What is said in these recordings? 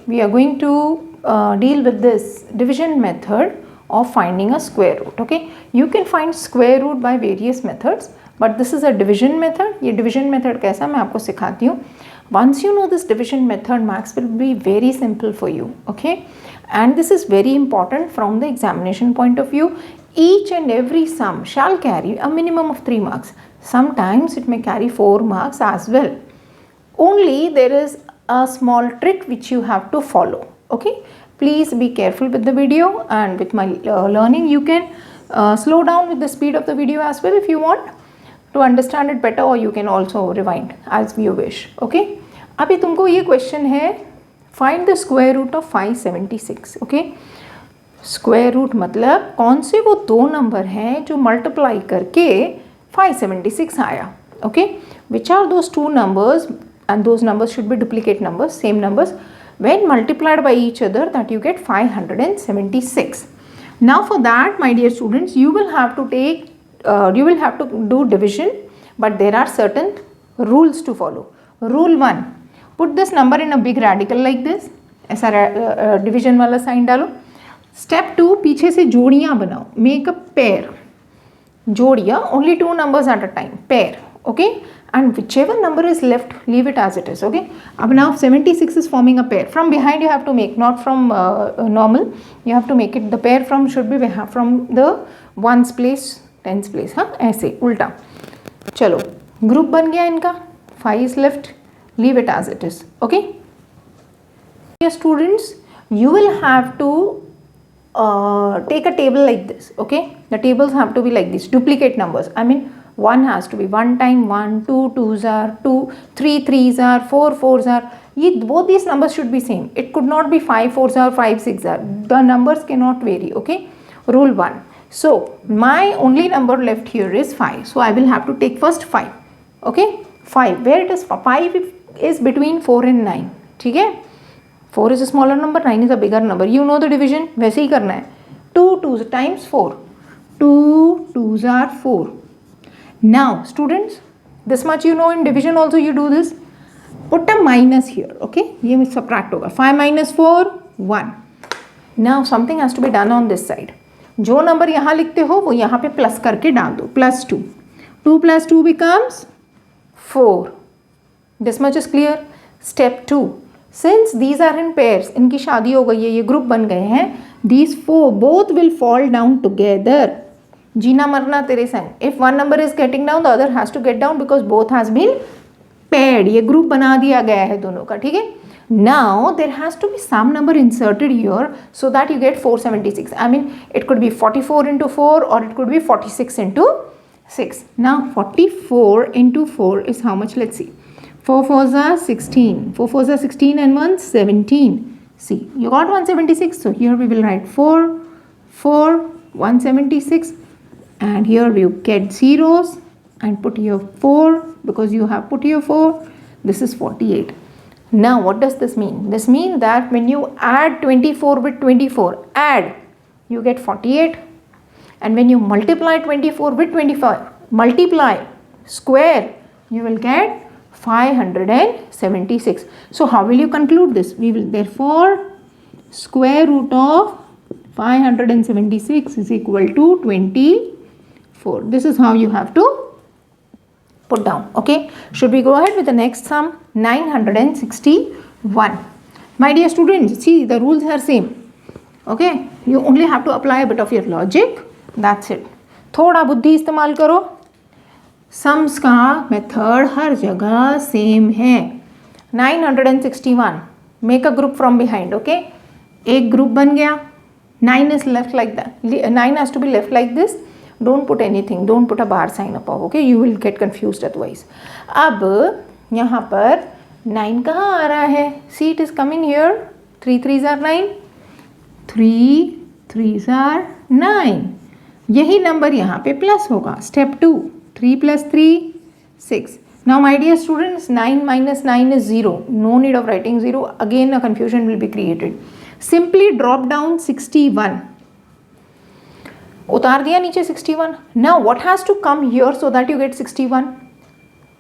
we are going to deal with this division method of finding a square root. Okay, you can find square root by various methods, but this is a division method. ये division method कैसा मैं आपको सिखाती हूँ. Once you know this division method, maths will be very simple for you. Okay, and this is very important from the examination point of view. Each and every sum shall carry a minimum of 3 marks. Sometimes it may carry 4 marks as well. Only there is a small trick which you have to follow. Okay, please be careful with the video, and with my learning you can slow down with the speed of the video as well if you want to understand it better, or you can also rewind as you wish. Okay, अभी तुमको ये question है, find the square root of 576. Okay, square root मतलब कौन से वो दो number हैं जो मल्टीप्लाई करके 576 आया. Okay, which are those two numbers, and those numbers should be duplicate numbers, same numbers. When multiplied by each other, that you get 576. Now for that, my dear students, you will have to do division, but there are certain rules to follow. Rule 1, put this number in a big radical like this. ऐसा division वाला sign डालो. Step 2, पीछे से जोड़ियाँ बनाओ. Make a pair. जोड़ियाँ, only 2 numbers at a time. Pair. Okay, and whichever number is left, leave it as it is. Okay, now 76 is forming a pair. From behind you have to make, not from normal. You have to make it, the pair from should be from the ones place, tens place. हाँ, ऐसे उल्टा. चलो, group बन गया इनका. 5 is left, leave it as it is. Okay, dear students, you will have to take a table like this. Okay, the tables have to be like this, duplicate numbers. I mean, 1 has to be 1 time 1, 2 2s are 2, 3 3s are 4 4s are. Both these numbers should be same. It could not be 5 4s are 5 6s are. The numbers cannot vary. Okay, rule 1. So my only number left here is 5. So I will have to take first 5. Okay, 5. Where it is 5 is between 4 and 9. ठीक है, 4 is a smaller number, 9 is a bigger number. You know the division, वैसे ही करना है. 2 2s times 4. 2 2s are 4. Now students, this much you know in division also you do this. Put a minus here. Okay, ये में subtract होगा. 5 minus 4, 1. Now something has to be done on this side. जो number यहाँ लिखते हो वो यहाँ पे प्लस करके डाल दो. Plus 2. 2 plus 2 becomes 4. This much is clear. Step 2. Since these are in pairs, इनकी शादी हो गई है, ये ग्रुप बन गए हैं. These 4 both will fall down together. जीना मरना तेरे संग. If one number is getting down, the other has to get down because both has been paired. ये ग्रुप बना दिया गया है दोनों का. ठीक है. Now there has to be some number inserted here so that you get 476. I mean, it could be 44 into 4 or it could be 46 into 6. Now 44 into 4 is how much? Let's see. 4 4s are 16. 4 4s are 16 and 1 17. See, you got 176. So here we will write 4 4 176. And here you get zeros and put here 4 because you have put here 4. This is 48. Now what does this mean? This means that when you add 24 with 24, add, you get 48. And when you multiply 24 with 25, multiply, square, you will get 576. So how will you conclude this? We will therefore square root of 576 is equal to 24. This is how you have to put down. Okay, should we go ahead with the next sum? 961. My dear students, see the rules are same. Okay, you only have to apply a bit of your logic. That's it. थोड़ा बुद्धि इस्तेमाल करो. Sums का method हर जगह same है. 961. Make a group from behind. Okay, एक group बन गया. 9 is left like that. 9 has to be left like this. Don't put anything. Don't put a bar sign above. Okay, you will get confused otherwise. अब यहाँ पर 9 कहाँ आ रहा है? See, it is coming here. 3 3s are 9. 3 3s are 9. यही number यहाँ पे plus होगा. Step 2. 3 plus 3 6. Now my dear students, 9 minus 9 is 0. No need of writing 0. Again a confusion will be created. Simply drop down 61. उतार दिया नीचे 61. Now what has to come here so that you get 61?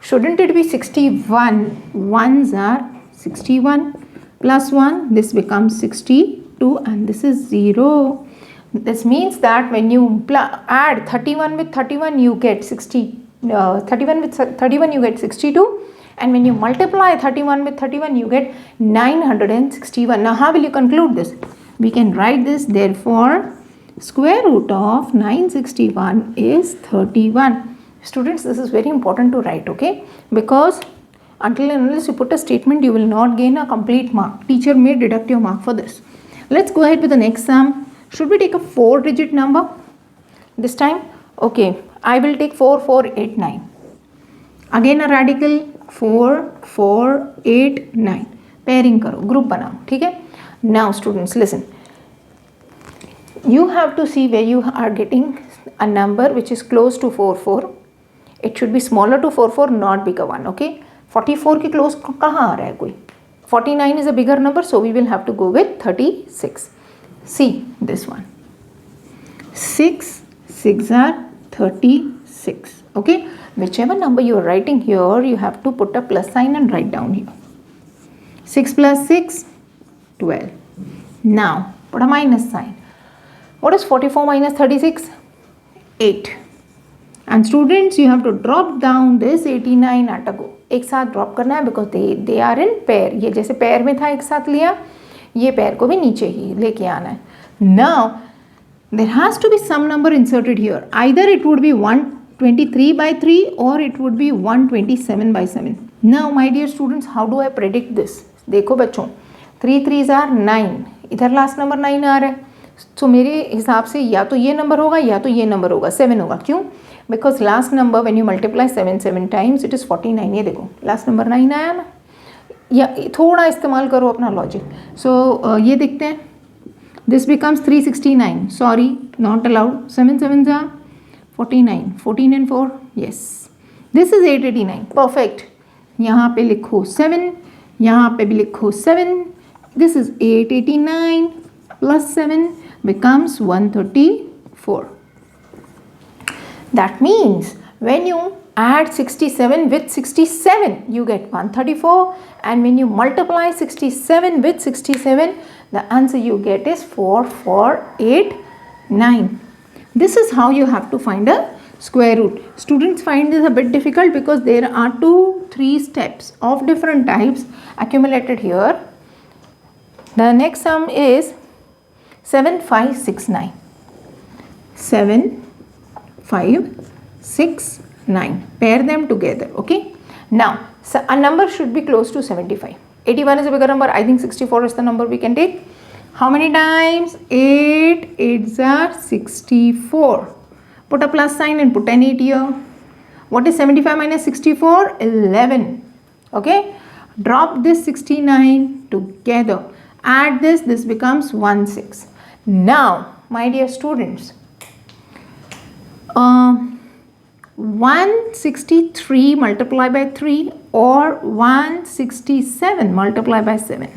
Shouldn't it be 61? Ones are 61. plus 1, this becomes 62 and this is 0. This means that when you add 31 with 31 you get 31 with 31 you get 62, and when you multiply 31 with 31 you get 961. Now how will you conclude this? We can write this, therefore square root of 961 is 31. Students, this is very important to write, okay? Because until and unless you put a statement, you will not gain a complete mark. Teacher may deduct your mark for this. Let's go ahead with the next sum. Should we take a 4-digit number this time? Okay, I will take 4489. Again a radical 4, 4, 8, 9. Pairing karo, group banao, ठीक है? Now students, listen. You have to see where you are getting a number which is close to 44. It should be smaller to 44, not bigger one, okay? 44 के close कहाँ आ रहा है कोई? 49 is a bigger number, so we will have to go with 36. See this one. 6 6 are 36. Okay, whichever number you are writing here, you have to put a plus sign and write down here. 6 plus 6, 12. Now put a minus sign. What is 44 minus 36? 8. And students, you have to drop down this 89 at a go. एक साथ drop करना है because they are in pair. ये जैसे pair में था एक साथ लिया, ये pair को भी नीचे ही लेके आना है. Now there has to be some number inserted here. Either it would be 123 by 3 or it would be 127 by 7. Now my dear students, how do I predict this? देखो बच्चों, 3 3s are 9. इधर last number 9 आ रहा है. So मेरे हिसाब से या तो ये नंबर होगा या तो ये नंबर होगा, 7 होगा. क्यों? Because last number when you multiply 7 times it is 49. ये देखो last number 9 आया ना. या थोड़ा इस्तेमाल करो अपना लॉजिक. So ये देखते हैं. This becomes 369. Sorry, not allowed. 7 7s are 49. 14 and 4. Yes. This is 889. Perfect. यहाँ पे लिखो 7. यहाँ पे भी लिखो 7. This is 889 plus 7 becomes 134. That means when you add 67 with 67, you get 134, and when you multiply 67 with 67, the answer you get is 4489. This is how you have to find a square root. Students find this a bit difficult because there are 2-3 steps of different types accumulated here. The next sum is 7569. 7 5 6 9. Pair them together. Okay. Now so a number should be close to 75. 81 is a bigger number. I think 64 is the number we can take. How many times? 8 8s are 64. Put a plus sign and put an 8 here. What is 75 minus 64? 11. Okay. Drop this 69 together. Add this. This becomes 16. Now my dear students, 163 multiplied by 3 or 167 multiplied by 7.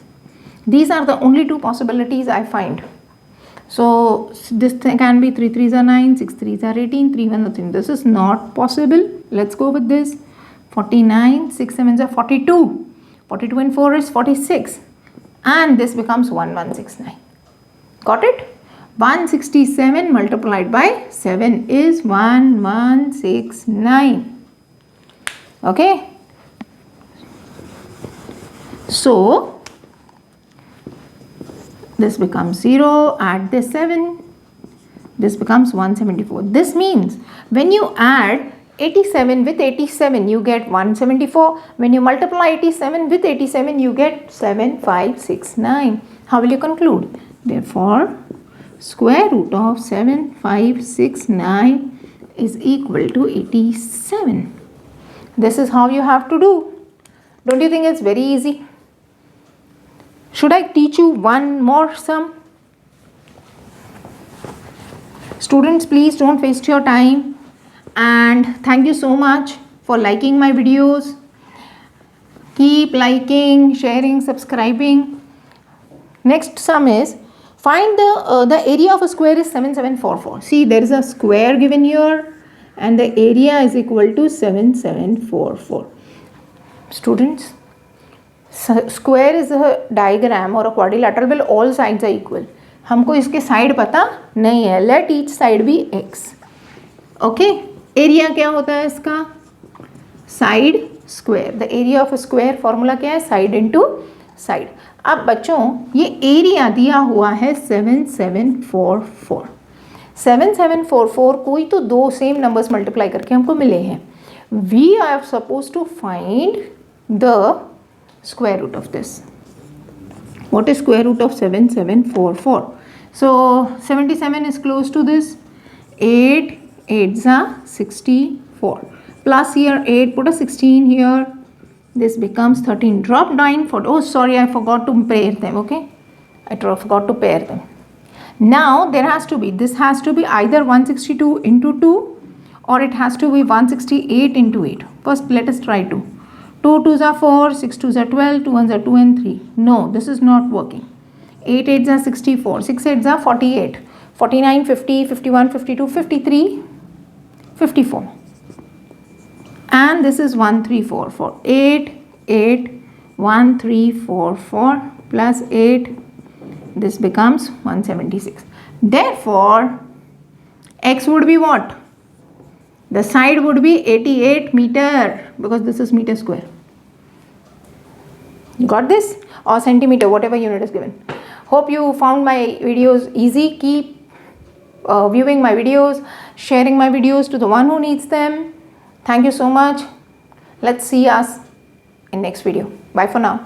These are the only two possibilities I find. So this can be 3 3s are 9, 6 3s are 18, 3 1 nothing. This is not possible. Let's go with this. 49, 6 7s are 42. 42 and 4 is 46. And this becomes 1169. Got it? 167 multiplied by 7 is 1169. Okay. So this becomes 0, add this 7, this becomes 174. This means when you add 87 with 87 you get 174. When you multiply 87 with 87 you get 7569. How will you conclude? Therefore square root of 7569 is equal to 87. This is how you have to do. Don't you think it's very easy? Should I teach you one more sum? Students, please don't waste your time, and thank you so much for liking my videos. Keep liking, sharing, subscribing. Next sum is find the area of a square is 7744. See, there is a square given here and the area is equal to 7744. Students, square is a diagram और a quadrilateral will all sides are equal. हमको इसके side पता नहीं है. Let each side be x. Okay. Area क्या होता है इसका? Side square. The area of square formula क्या है? Side into side. अब बच्चों ये एरिया दिया हुआ है 7744. 7744 कोई तो दो सेम नंबर्स मल्टीप्लाई करके हमको मिले हैं. We are suppose to find the square root of this. What is square root of 7744? So 77 is close to this. 8 8s are 64. Plus here 8, put a 16 here. This becomes 13. Drop 9 for, oh sorry, I forgot to pair them. Okay, I forgot to pair them. Now there has to be, this has to be either 162 into 2 or it has to be 168 into 8. First let us try 2. 2 2s are 4, 6 2s are 12, 2 1s are 2 and 3. No, this is not working. 8 8s are 64, 6 8s are 48, 49, 50, 51, 52, 53, 54. And this is 1 3 4 4. 8 8 1 3 4 4 plus 8. This becomes 176. Therefore, x would be what? The side would be 88 meter because this is meter square. You got this? Or centimeter, whatever unit is given. Hope you found my videos easy. Keep viewing my videos, sharing my videos to the one who needs them. Thank you so much. Let's see us in next video. Bye for now.